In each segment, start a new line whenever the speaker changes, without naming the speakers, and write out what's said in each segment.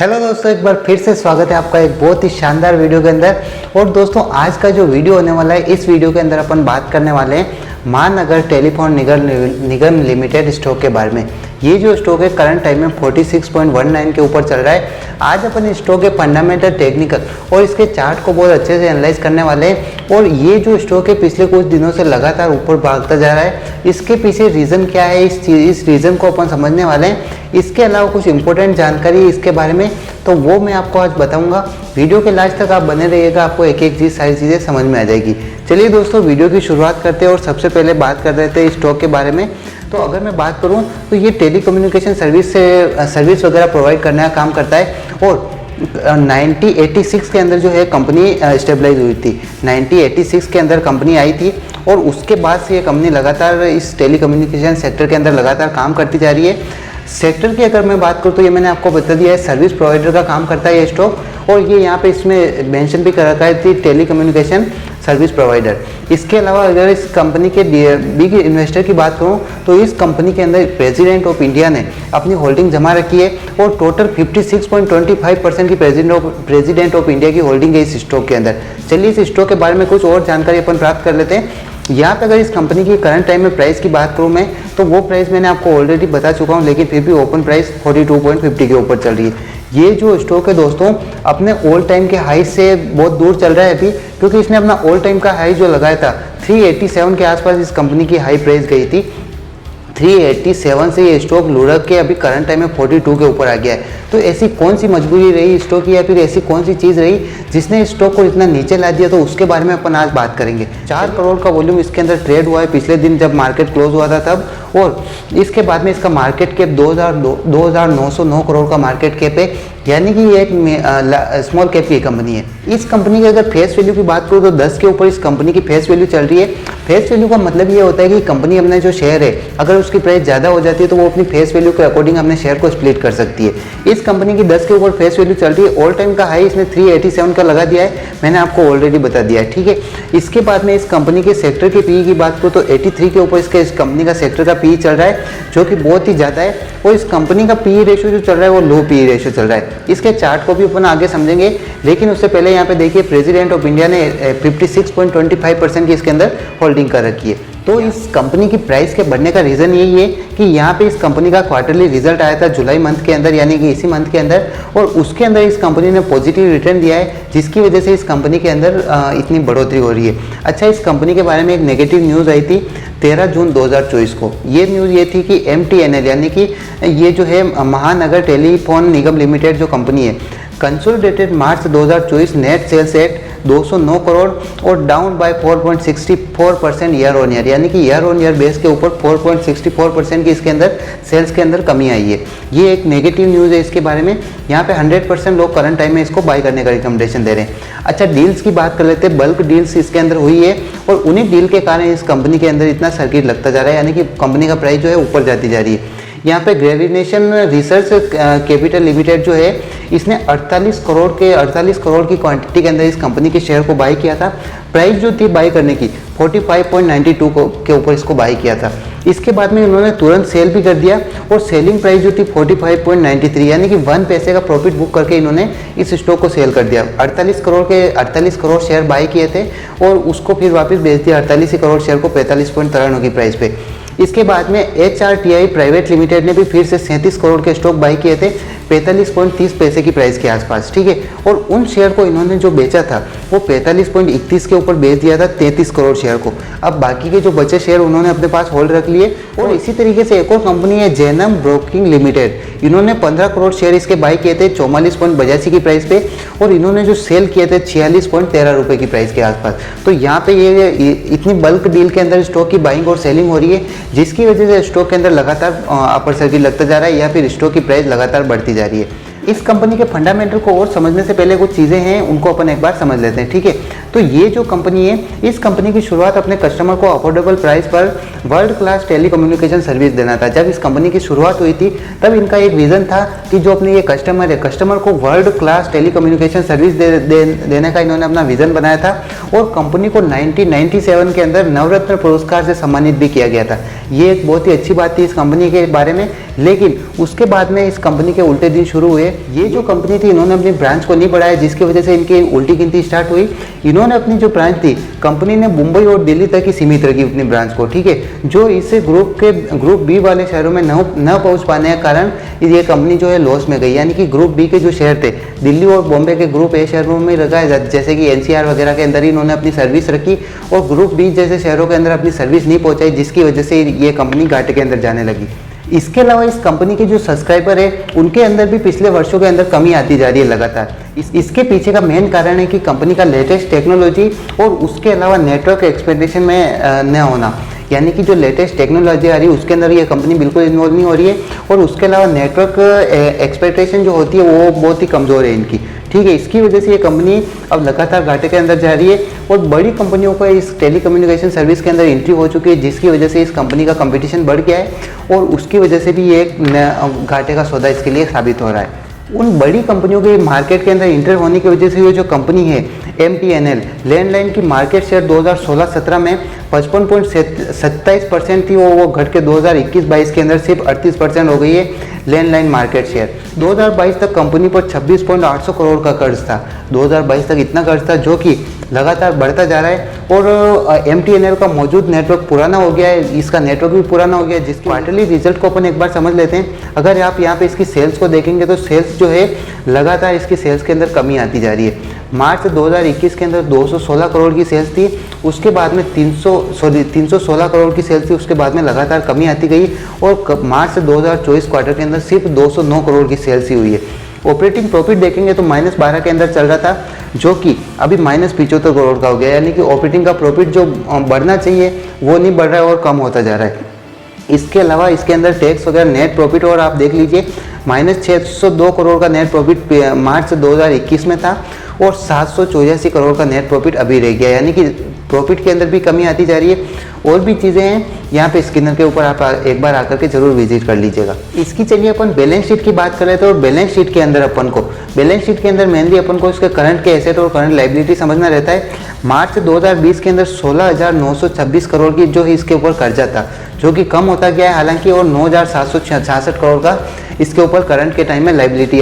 Hello दोस्तों, एक बार फिर से स्वागत है आपका एक बहुत ही शानदार वीडियो के अंदर। और दोस्तों आज का जो वीडियो होने वाला है, इस वीडियो के अंदर अपन बात करने वाले हैं महानगर टेलीफोन निगम लिमिटेड स्टॉक के बारे में। ये जो स्टॉक है करंट टाइम में 46.19 के ऊपर चल रहा है। आज अपन इस स्टॉक के फंडामेंटल, टेक्निकल और इसके चार्ट को बहुत अच्छे से एनालाइज करने वाले हैं। और ये जो स्टॉक है पिछले कुछ दिनों से लगातार ऊपर भागता जा रहा है। इसके पीछे रीज़न क्या है, इस रीज़न को अपन समझने वाले हैं। इसके अलावा कुछ इंपॉर्टेंट जानकारी इसके बारे में, तो वो मैं आपको आज बताऊंगा। वीडियो के लास्ट तक आप बने रहिएगा, आपको एक एक चीज़, सारी चीज़ें समझ में आ जाएगी। चलिए दोस्तों, वीडियो की शुरुआत करते हैं और सबसे पहले बात कर रहे थे स्टॉक के बारे में। तो अगर मैं बात करूं तो ये टेलीकम्युनिकेशन सर्विस वगैरह प्रोवाइड करने का काम करता है। और 1986 के अंदर जो है कंपनी स्टेबलाइज हुई थी। 1986 के अंदर कंपनी आई थी और उसके बाद से ये कंपनी लगातार इस टेलीकम्युनिकेशन सेक्टर के अंदर लगातार काम करती जा रही है। सेक्टर की अगर मैं बात करूँ तो ये मैंने आपको बता दिया है, सर्विस प्रोवाइडर का काम करता है ये स्टॉक। और ये यहाँ पे इसमें मेंशन भी कर रखा है थी टेलीकम्युनिकेशन सर्विस प्रोवाइडर। इसके अलावा अगर इस कंपनी के बिग इन्वेस्टर की बात करूँ तो इस कंपनी के अंदर प्रेसिडेंट ऑफ इंडिया ने अपनी होल्डिंग जमा रखी है और टोटल 56.25% की प्रेसिडेंट ऑफ इंडिया की होल्डिंग है इस स्टॉक के अंदर। चलिए इस स्टॉक के बारे में कुछ और जानकारी अपन प्राप्त कर लेते हैं। यहाँ पे अगर इस कंपनी की करंट टाइम में प्राइस की बात करूँ मैं, तो वो प्राइस मैंने आपको ऑलरेडी बता चुका हूँ, लेकिन फिर भी ओपन प्राइस 42.50 के ऊपर चल रही है। ये जो स्टॉक है दोस्तों अपने ऑल टाइम के हाई से बहुत दूर चल रहा है अभी, क्योंकि इसने अपना ऑल टाइम का हाई जो लगाया था 387 के आसपास इस कंपनी की हाई प्राइस गई थी। 387 से ये स्टॉक लुढ़क के अभी करंट टाइम में 42 के ऊपर आ गया है। तो ऐसी कौन सी मजबूरी रही स्टॉक की, या फिर ऐसी कौन सी चीज़ रही जिसने इस स्टॉक को इतना नीचे ला दिया, तो उसके बारे में अपन आज बात करेंगे। 4 करोड़ का वॉल्यूम इसके अंदर ट्रेड हुआ है पिछले दिन जब मार्केट क्लोज हुआ था तब। और इसके बाद में इसका मार्केट कैप 2909 करोड़ का मार्केट कैप है, यानी कि ये एक स्मॉल कैप की कंपनी है। इस कंपनी की अगर फेस वैल्यू की बात करूँ तो 10 के ऊपर इस कंपनी की फेस वैल्यू चल रही है। फेस वैल्यू का मतलब ये होता है कि कंपनी अपना जो शेयर है, अगर उसकी प्राइस ज़्यादा हो जाती है तो वो अपनी फेस वैल्यू के अकॉर्डिंग अपने शेयर को स्प्लिट कर सकती है। इस कंपनी की 10 के ऊपर फेस वैल्यू चल रही है। ऑल टाइम का हाई इसने 387 का लगा दिया है, मैंने आपको ऑलरेडी बता दिया है, ठीक है। इसके बाद में इस कंपनी के सेक्टर के पीई की बात करूँ तो 83 के ऊपर इस कंपनी का सेक्टर का पीई चल रहा है, जो कि बहुत ही ज़्यादा है। और इस कंपनी का पीई रेशियो जो चल रहा है वो लो पीई रेशियो चल रहा है। इसके चार्ट को भी अपन आगे समझेंगे, लेकिन उससे पहले यहाँ पे देखिए प्रेसिडेंट ऑफ इंडिया ने 56.25% की इसके अंदर होल्डिंग कर रखी है। तो इस कंपनी की प्राइस के बढ़ने का रीज़न यही है कि यहाँ पे इस कंपनी का क्वार्टरली रिजल्ट आया था जुलाई मंथ के अंदर, यानी कि इसी मंथ के अंदर। और उसके अंदर इस कंपनी ने पॉजिटिव रिटर्न दिया है, जिसकी वजह से इस कंपनी के अंदर इतनी बढ़ोतरी हो रही है। अच्छा, इस कंपनी के बारे में एक नेगेटिव न्यूज़ आई थी 13 जून 2024 को। ये न्यूज़ ये थी कि MTNL यानी कि ये जो है महानगर टेलीफोन निगम लिमिटेड जो कंपनी है, कंसोलिडेटेड मार्च 2024 नेट सेल्स एट 209 करोड़ और down by 4.64% year on year, यानी कि ईयर ऑन ईयर बेस के ऊपर 4.64% की इसके अंदर सेल्स के अंदर कमी आई है। ये एक नेगेटिव न्यूज़ है इसके बारे में। यहाँ पे 100% लोग करंट टाइम में इसको बाय करने का रिकमेंडेशन दे रहे हैं। अच्छा, डील्स की बात कर लेते हैं। बल्क डील्स इसके अंदर हुई है और उन्हीं डील के कारण इस कंपनी के अंदर इतना सर्किट लगता जा रहा है, यानी कि कंपनी का प्राइस जो है ऊपर जाती जा रही है। यहाँ पे ग्रेविनेशन रिसर्च कैपिटल लिमिटेड जो है, इसने 48 करोड़ की क्वांटिटी के अंदर इस कंपनी के शेयर को बाई किया था। प्राइस जो थी बाई करने की 45.92 के ऊपर इसको बाई किया था। इसके बाद में इन्होंने तुरंत सेल भी कर दिया और सेलिंग प्राइस जो थी 45.93, यानी कि 1 पैसे का प्रॉफिट बुक करके इन्होंने इस स्टॉक को सेल कर दिया। 48 करोड़ शेयर बाई किए थे और उसको फिर वापस बेच दिया 48 करोड़ शेयर को 45.93 की प्राइस पे। इसके बाद में HRTI प्राइवेट लिमिटेड ने भी फिर से 37 करोड़ के स्टॉक बाई किए थे 45.30 पैसे की प्राइस के आसपास, ठीक है। और उन शेयर को इन्होंने जो बेचा था वो 45.31 के ऊपर बेच दिया था 33 करोड़ शेयर को। अब बाकी के जो बचे शेयर उन्होंने अपने पास होल्ड रख लिए। और इसी तरीके से एक और कंपनी है जैनम ब्रोकिंग लिमिटेड, इन्होंने 15 करोड़ शेयर इसके बाई किए थे 44.82 की प्राइस पे और इन्होंने जो सेल किए थे 46.13 रुपये की प्राइस के आसपास। तो यहाँ पे ये इतनी बल्क डील के अंदर स्टॉक की बाइंग और सेलिंग हो रही है, जिसकी वजह से स्टॉक के अंदर लगातार अपर सर्किट लगता जा रहा है या फिर स्टॉक की प्राइस लगातार बढ़ती जा रही है। इस कंपनी के फंडामेंटल को और समझने से पहले कुछ चीज़ें हैं, उनको अपन एक बार समझ लेते हैं, ठीक है। तो ये जो कंपनी है, इस कंपनी की शुरुआत अपने कस्टमर को अफोर्डेबल प्राइस पर वर्ल्ड क्लास टेलीकम्युनिकेशन सर्विस देना था। जब इस कंपनी की शुरुआत हुई थी तब इनका एक विजन था कि जो अपने ये कस्टमर है, कस्टमर को वर्ल्ड क्लास टेलीकम्युनिकेशन सर्विस देने का इन्होंने अपना विजन बनाया था। और कंपनी को 1997 के अंदर नवरत्न पुरस्कार से सम्मानित भी किया गया था। ये एक बहुत ही अच्छी बात थी इस कंपनी के बारे में। लेकिन उसके बाद में इस कंपनी के उल्टे दिन शुरू हुए। ये जो कंपनी थी, इन्होंने अपनी ब्रांच को नहीं बढ़ाया, जिसकी वजह से इनकी उल्टी गिनती स्टार्ट हुई। इन्होंने अपनी जो ब्रांच थी, कंपनी ने मुंबई और दिल्ली तक ही सीमित रखी अपनी ब्रांच को, ठीक है। जो इससे ग्रुप बी वाले शहरों में न पहुंच पाने के कारण ये कंपनी जो है लॉस में गई। यानी कि ग्रुप बी के जो शहर थे, दिल्ली और बॉम्बे के ग्रुप ए शहरों में रखा है, जैसे कि एनसीआर वगैरह के अंदर ही इन्होंने अपनी सर्विस रखी और ग्रुप बी जैसे शहरों के अंदर अपनी सर्विस नहीं पहुंचाई, जिसकी वजह से ये कंपनी घाटे के अंदर जाने लगी। इसके अलावा इस कंपनी के जो सब्सक्राइबर है, उनके अंदर भी पिछले वर्षों के अंदर कमी आती जा रही है लगातार। इसके पीछे का मेन कारण है कि कंपनी का लेटेस्ट टेक्नोलॉजी और उसके अलावा नेटवर्क एक्सपेक्टेशन में न होना। यानी कि जो लेटेस्ट टेक्नोलॉजी आ रही है उसके अंदर ये कंपनी बिल्कुल इन्वॉल्व नहीं हो रही है। और उसके अलावा नेटवर्क एक्सपेक्टेशन जो होती है वो बहुत ही कमज़ोर है इनकी, ठीक है। इसकी वजह से ये कंपनी अब लगातार घाटे के अंदर जा रही है और बड़ी कंपनियों को इस टेलीकम्युनिकेशन सर्विस के अंदर एंट्री हो चुकी है, जिसकी वजह से इस कंपनी का कंपटीशन बढ़ गया है और उसकी वजह से भी ये घाटे का सौदा इसके लिए साबित हो रहा है। उन बड़ी कंपनियों के मार्केट के अंदर इंटर होने की वजह से ये जो कंपनी है MTNL, लैंडलाइन की मार्केट शेयर 2016-17 में 55.27% थी, वो घट के 2021-22 के अंदर सिर्फ 38% हो गई है लैंडलाइन मार्केट शेयर। 2022 तक कंपनी पर 26.800 करोड़ का कर्ज था। 2022 तक इतना कर्ज था जो कि लगातार बढ़ता जा रहा है। और MTNL का मौजूद नेटवर्क पुराना हो गया है, इसका नेटवर्क भी पुराना हो गया है। जिसके क्वार्टरली रिजल्ट को अपन एक बार समझ लेते हैं। अगर आप यहाँ पे इसकी सेल्स को देखेंगे तो सेल्स जो है लगातार इसकी सेल्स के अंदर कमी आती जा रही है। मार्च 2021 के अंदर 216 करोड़ की सेल्स थी, उसके बाद में 316 करोड़ की सेल्स थी, उसके बाद में लगातार कमी आती गई और मार्च 2024 क्वार्टर के अंदर सिर्फ 209 करोड़ की सेल्स ही हुई है। ऑपरेटिंग प्रॉफिट देखेंगे तो -12 के अंदर चल रहा था, जो कि अभी -75 करोड़ का हो गया। यानी कि ऑपरेटिंग का प्रॉफिट जो बढ़ना चाहिए वो नहीं बढ़ रहा है और कम होता जा रहा है। इसके अलावा इसके अंदर टैक्स वगैरह नेट प्रॉफिट और आप देख लीजिए -602 करोड़ का नेट प्रॉफिट मार्च 2021 में था और 784 करोड़ का नेट प्रॉफिट अभी रह गया। यानी कि प्रॉफिट के अंदर भी कमी आती जा रही है। और भी चीज़ें हैं यहाँ पे स्कैनर के ऊपर, आप एक बार आकर के जरूर विजिट कर लीजिएगा। इसकी चलिए अपन बैलेंस शीट की बात कर लेते हैं। और बैलेंस शीट के अंदर अपन को मेनली अपन को इसके करंट के एसेट और करंट लाइबिलिटी समझना रहता है। मार्च 2020 के अंदर 16,926 करोड़ की जो है इसके ऊपर कर्जा था, जो कि कम होता गया है हालांकि, और 9,766 करोड़ का इसके ऊपर करंट के टाइम में लाइबिलिटी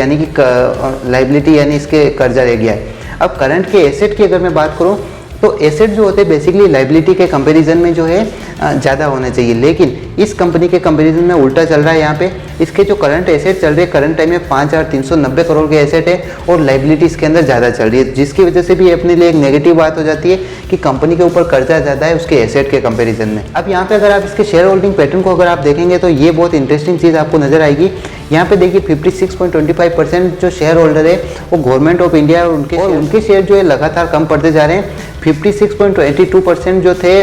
यानी इसके कर्जा रह गया है। अब करंट के एसेट की अगर मैं बात करूं तो एसेट जो होते हैं बेसिकली लाइबिलिटी के कंपैरिजन में जो है ज़्यादा होना चाहिए, लेकिन इस कंपनी के कंपैरिजन में उल्टा चल रहा है। यहाँ पे इसके जो करंट एसेट चल रहे हैं करंट टाइम में 5,390 करोड़ के एसेट है और लाइबिलिटी इसके अंदर ज़्यादा चल रही है, जिसकी वजह से भी अपने लिए एक नेगेटिव बात हो जाती है कि कंपनी के ऊपर कर्जा ज़्यादा है उसके एसेट के कंपेरिजन में। अब यहाँ पे अगर आप इसके शेयर होल्डिंग पैटर्न को अगर आप देखेंगे तो ये बहुत इंटरेस्टिंग चीज़ आपको नजर आएगी। यहाँ पे देखिए 56.25% जो शेयर होल्डर है वो गवर्नमेंट ऑफ इंडिया और उनके शेयर जो है लगातार कम पड़ते जा रहे हैं। 56.82% जो थे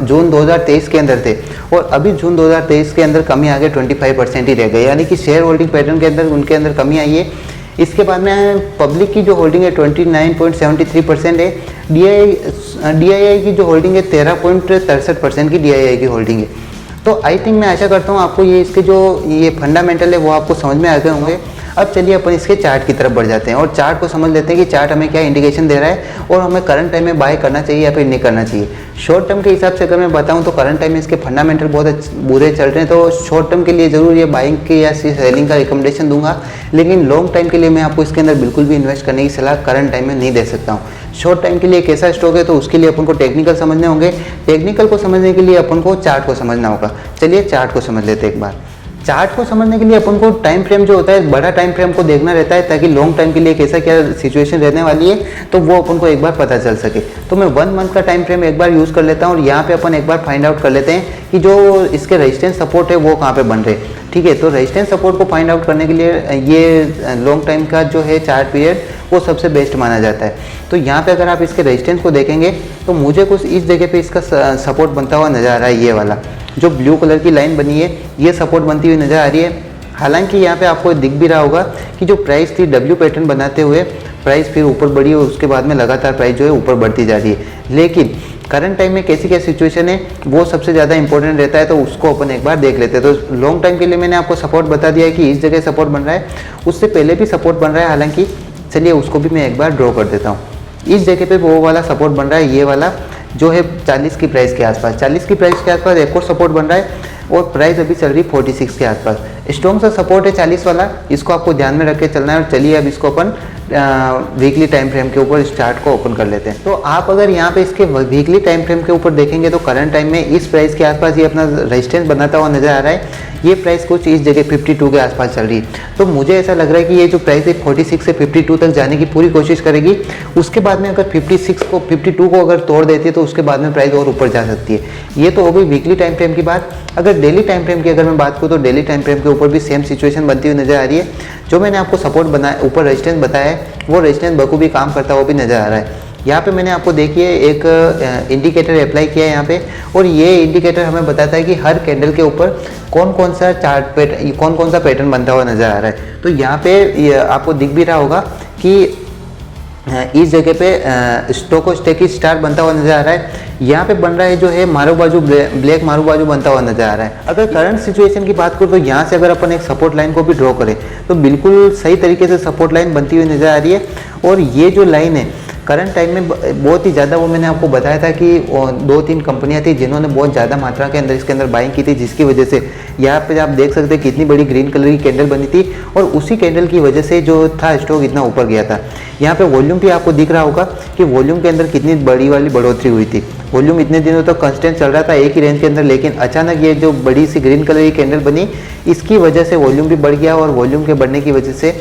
जून 2023 के अंदर थे और अभी जून 2023 के अंदर कमी आ गई 25% ही रह गई। यानी कि शेयर होल्डिंग पैटर्न के अंदर उनके अंदर कमी आई है। इसके बाद में पब्लिक की जो होल्डिंग है 29.73% है। DII की जो होल्डिंग है 13.63% की DII की होल्डिंग है। तो आई थिंक मैं आशा करता हूँ आपको ये इसके जो ये फंडामेंटल है वो आपको समझ में आ गए होंगे। अब चलिए अपन इसके चार्ट की तरफ बढ़ जाते हैं और चार्ट को समझ लेते हैं कि चार्ट हमें क्या इंडिकेशन दे रहा है और हमें करंट टाइम में बाय करना चाहिए या फिर नहीं करना चाहिए। शॉर्ट टर्म के हिसाब से अगर मैं बताऊं तो करंट टाइम में इसके फंडामेंटल बहुत बुरे चल रहे हैं, तो शॉर्ट टर्म के लिए जरूर ये बाइंग की या सेलिंग का रिकमेंडेशन दूंगा, लेकिन लॉन्ग टाइम के लिए मैं आपको इसके अंदर बिल्कुल भी इन्वेस्ट करने की सलाह करंट टाइम में नहीं दे सकता हूँ। शॉर्ट टाइम के लिए कैसा स्टॉक है तो उसके लिए अपन को टेक्निकल समझने होंगे। टेक्निकल को समझने के लिए अपन को चार्ट को समझना होगा। चलिए चार्ट को समझ लेते हैं एक बार। चार्ट को समझने के लिए अपन को टाइम फ्रेम जो होता है बड़ा टाइम फ्रेम को देखना रहता है, ताकि लॉन्ग टाइम के लिए कैसा क्या सिचुएशन रहने वाली है तो वो अपन को एक बार पता चल सके। तो मैं 1 मंथ का टाइम फ्रेम एक बार यूज़ कर लेता हूँ और यहाँ पे अपन एक बार फाइंड आउट कर लेते हैं कि जो इसके रेजिस्टेंस सपोर्ट है वो कहाँ पे बन रहे हैं। ठीक है, तो रेजिस्टेंस सपोर्ट को फाइंड आउट करने के लिए ये लॉन्ग टाइम का जो है चार्ट पीरियड वो सबसे बेस्ट माना जाता है। तो यहाँ पे अगर आप इसके रेजिस्टेंस को देखेंगे तो मुझे कुछ इस जगह पे इसका सपोर्ट बनता हुआ नजर आ रहा है। ये वाला जो ब्लू कलर की लाइन बनी है ये सपोर्ट बनती हुई नजर आ रही है। हालांकि यहाँ पे आपको दिख भी रहा होगा कि जो प्राइस थी डब्ल्यू पैटर्न बनाते हुए प्राइस फिर ऊपर बढ़ी और उसके बाद में लगातार प्राइस जो है ऊपर बढ़ती जा रही है। लेकिन करंट टाइम में कैसी क्या सिचुएशन है वो सबसे ज़्यादा इंपॉर्टेंट रहता है, तो उसको अपन एक बार देख लेते हैं। तो लॉन्ग टाइम के लिए मैंने आपको सपोर्ट बता दिया है कि इस जगह सपोर्ट बन रहा है, उससे पहले भी सपोर्ट बन रहा है, हालांकि चलिए उसको भी मैं एक बार ड्रॉ कर देता हूँ। इस जगह पे वो वाला सपोर्ट बन रहा है, ये वाला जो है 40 की प्राइस के आसपास, 40 की प्राइस के आसपास एक और सपोर्ट बन रहा है और प्राइस अभी चल रही 46 के आसपास। स्ट्रॉन्ग सा सपोर्ट है 40 वाला, इसको आपको ध्यान में रख के चलना है। और चलिए अब इसको अपन वीकली टाइम फ्रेम के ऊपर इस चार्ट को ओपन कर लेते हैं। तो आप अगर यहाँ पे इसके वीकली टाइम फ्रेम के ऊपर देखेंगे तो करंट टाइम में इस प्राइस के आसपास ये अपना रेजिस्टेंस बनाता हुआ नजर आ रहा है। ये प्राइस कुछ इस जगह 52 के आसपास चल रही है। तो मुझे ऐसा लग रहा है कि ये जो प्राइस है 46 से 52 तक जाने की पूरी कोशिश करेगी। उसके बाद में अगर 52 को अगर तोड़ देती है तो उसके बाद में प्राइस और ऊपर जा सकती है। ये तो हो गई वीकली टाइम फ्रेम की बात। अगर डेली टाइम फ्रेम की अगर मैं बात करूँ तो डेली टाइम फ्रेम के ऊपर भी सेम सिचुएशन बनती हुई नजर आ रही है। जो मैंने आपको सपोर्ट बनाया ऊपर रेजिस्टेंस बताया है वो रेजिस्टेंस बखूबी काम करता हुआ भी नजर आ रहा है। यहाँ पे मैंने आपको देखिए एक इंडिकेटर अप्लाई किया है यहाँ पे, और ये इंडिकेटर हमें बताता है कि हर कैंडल के ऊपर कौन कौन सा पैटर्न बनता हुआ नजर आ रहा है। तो यहाँ पे आपको दिख भी रहा होगा कि इस जगह पे स्टोको स्टेकी स्टार बनता हुआ नजर आ रहा है। यहाँ पे बन रहा है जो है मारू बाजू ब्लैक मारू बाजू बनता हुआ नजर आ रहा है। अगर करंट सिचुएशन की बात करूँ तो यहाँ से अगर अपन एक सपोर्ट लाइन को भी ड्रॉ करें तो बिल्कुल सही तरीके से सपोर्ट लाइन बनती हुई नजर आ रही है। और ये जो लाइन है करंट टाइम में बहुत ही ज़्यादा, वो मैंने आपको बताया था कि 2-3 कंपनियां थी जिन्होंने बहुत ज़्यादा मात्रा के अंदर इसके अंदर बाइंग की थी, जिसकी वजह से यहाँ पे आप देख सकते हैं कितनी बड़ी ग्रीन कलर की कैंडल बनी थी और उसी कैंडल की वजह से जो था स्टॉक इतना ऊपर गया था। यहाँ पे वॉल्यूम भी आपको दिख रहा होगा कि वॉल्यूम के अंदर कितनी बड़ी वाली बढ़ोतरी हुई थी। वॉल्यूम इतने दिनों तक कांस्टेंट चल रहा था एक ही रेंज के अंदर, लेकिन अचानक ये जो बड़ी सी ग्रीन कलर की कैंडल बनी इसकी वजह से वॉल्यूम भी बढ़ गया और वॉल्यूम के बढ़ने की वजह से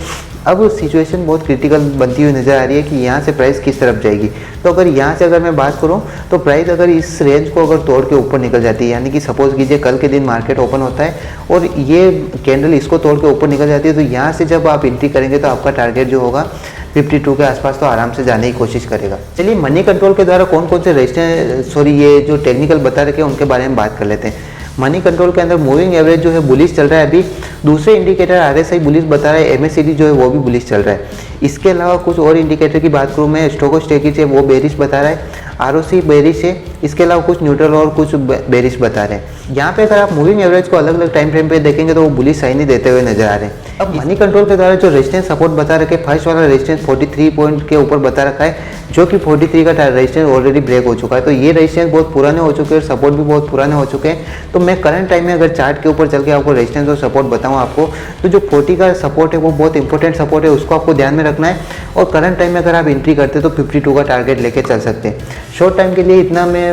अब सिचुएशन बहुत क्रिटिकल बनती हुई नजर आ रही है कि यहाँ से प्राइस किस तरफ जाएगी। तो अगर यहाँ से अगर मैं बात करूँ तो प्राइस अगर इस रेंज को अगर तोड़ के ऊपर निकल जाती है, यानी कि सपोज कीजिए कल के दिन मार्केट ओपन होता है और ये कैंडल इसको तोड़ के ऊपर निकल जाती है, तो यहाँ से जब आप एंट्री करेंगे तो आपका टारगेट जो होगा 52 के आसपास तो आराम से जाने की कोशिश करेगा। चलिए मनी कंट्रोल के द्वारा कौन कौन से ये जो टेक्निकल बता रखे हैं उनके बारे में बात कर लेते हैं। मनी कंट्रोल के अंदर मूविंग एवरेज जो है बुलिश चल रहा है अभी, दूसरे इंडिकेटर RSI बुलिश बता रहा है, MACD जो है वो भी बुलिश चल रहा है। इसके अलावा कुछ और इंडिकेटर की बात करूँ मैं, स्टोको स्टेकी है वो बेरिश बता रहा है, ROC बेरिश है, इसके अलावा कुछ न्यूट्रल और कुछ बेरिश बता रहे हैं। यहाँ पे अगर आप मूविंग एवरेज को अलग अलग टाइम फ्रेम पे देखेंगे तो वो बुलिश साइन ही देते हुए नजर आ रहे हैं। अब मनी कंट्रोल के द्वारा जो रेजिस्टेंस सपोर्ट बता रखे, फर्स्ट वाला रेजिस्टेंस 43 पॉइंट के ऊपर बता रखा है, जो कि 43 का रेजिस्टेंस ऑलरेडी ब्रेक हो चुका है। तो ये रेजिस्टेंस बहुत पुराने हो चुके हैं और सपोर्ट भी बहुत पुराने हो चुके हैं। तो मैं करंट टाइम में अगर चार्ट के ऊपर चल के आपको रेजिस्टेंस और सपोर्ट बताऊँ आपको, तो जो 40 का सपोर्ट है वो बहुत इंपॉर्टेंट सपोर्ट है, उसको आपको ध्यान में रखना है। और करंट टाइम में अगर आप एंट्री करते हैं तो 52 का टारगेट लेके चल सकते हैं। शॉर्ट टाइम के लिए इतना मैं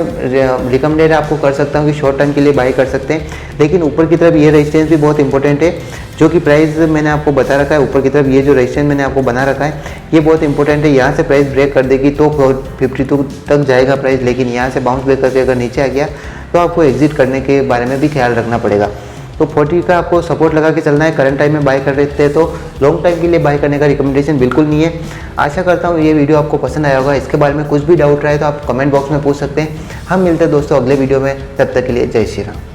रिकमेंडेड आपको कर सकता हूँ कि शॉर्ट टाइम के लिए बाई कर सकते हैं, लेकिन ऊपर की तरफ ये रेजिस्टेंस भी बहुत इंपॉर्टेंट है, जो कि प्राइस मैंने आपको बता रखा है। ऊपर की तरफ ये जो रेजिस्टेंस मैंने आपको बना रखा है ये बहुत इंपॉर्टेंट है। यहाँ से प्राइस ब्रेक कर देगी तो 52 तक जाएगा प्राइस, लेकिन यहाँ से बाउंस बैक करके अगर नीचे आ गया तो आपको एग्जिट करने के बारे में भी ख्याल रखना पड़ेगा। तो 40 का आपको सपोर्ट लगा के चलना है। करंट टाइम में बाय कर रहे थे तो लॉन्ग टाइम के लिए बाय करने का रिकमेंडेशन बिल्कुल नहीं है। आशा करता हूँ ये वीडियो आपको पसंद आया होगा। इसके बारे में कुछ भी डाउट रहे तो आप कमेंट बॉक्स में पूछ सकते हैं। हम मिलते हैं दोस्तों अगले वीडियो में, तब तक के लिए जय श्री राम।